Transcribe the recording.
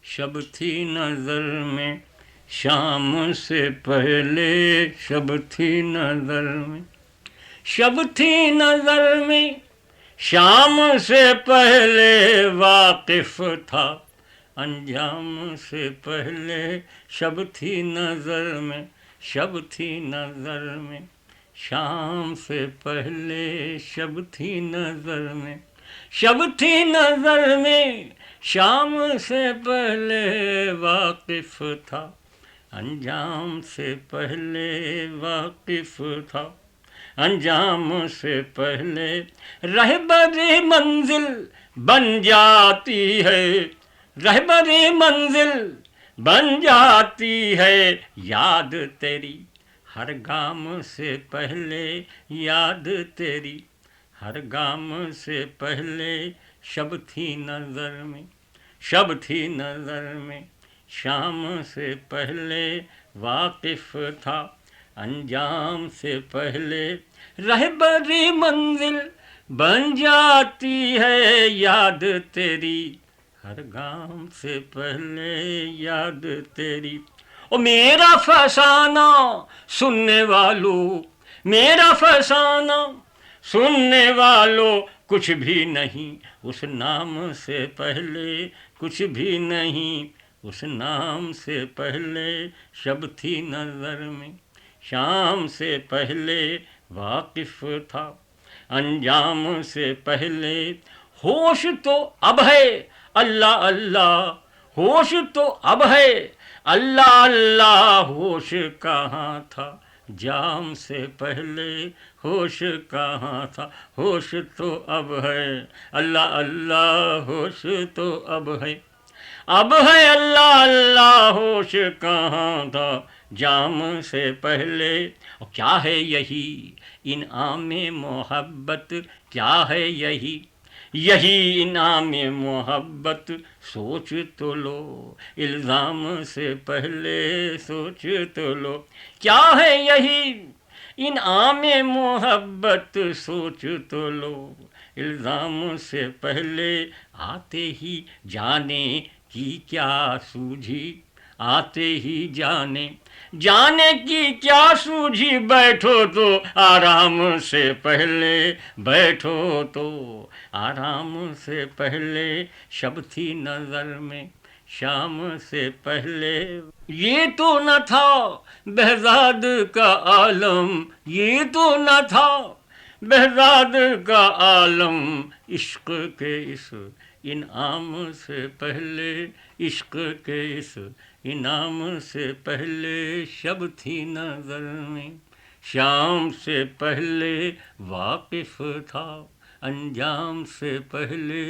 شب تھی نظر میں شام سے پہلے، شب تھی نظر میں، شب تھی نظر میں شام سے پہلے، واقف تھا انجام سے پہلے، شب تھی نظر میں، شب تھی نظر میں شام سے پہلے، شب تھی نظر میں، شب تھی نظر میں شام سے پہلے، واقف تھا انجام سے پہلے، واقف تھا انجام سے پہلے، رہبری منزل بن جاتی ہے، رہبری منزل بن جاتی ہے، یاد تیری ہر گام سے پہلے، یاد تیری ہر گام سے پہلے، شب تھی نظر میں، شب تھی نظر میں شام سے پہلے، واقف تھا انجام سے پہلے، رہبری منزل بن جاتی ہے، یاد تیری ہر گام سے پہلے، یاد تیری۔ او میرا فسانہ سننے والوں، میرا فسانہ سننے والوں، کچھ بھی نہیں اس نام سے پہلے، کچھ بھی نہیں اس نام سے پہلے، شب تھی نظر میں شام سے پہلے، واقف تھا انجام سے پہلے، ہوش تو اب ہے اللہ اللہ، ہوش تو اب ہے اللہ اللہ، ہوش کہاں تھا جام سے پہلے، ہوش کہاں تھا، ہوش تو اب ہے اللہ اللہ، ہوش تو اب ہے، اب ہے اللہ اللہ، ہوش کہاں تھا جام سے پہلے۔ اور کیا ہے یہی انعام محبت، کیا ہے یہی، یہی انعام محبت، سوچ تو لو الزام سے پہلے، سوچ تو لو، کیا ہے یہی انعام محبت، سوچ تو لو الزام سے پہلے، آتے ہی جانے کی کیا سوجھی، آتے ہی جانے جانے کی کیا سوجھی، بیٹھو تو آرام سے پہلے، بیٹھو تو آرام سے پہلے، شب تھی نظر میں شام سے پہلے، یہ تو نہ تھا بہزاد کا عالم، یہ تو نہ تھا بہزاد کا عالم، عشق کے اس انعام سے پہلے، عشق کے اس انعام سے پہلے، شب تھی نظر میں شام سے پہلے، واقف تھا انجام سے پہلے۔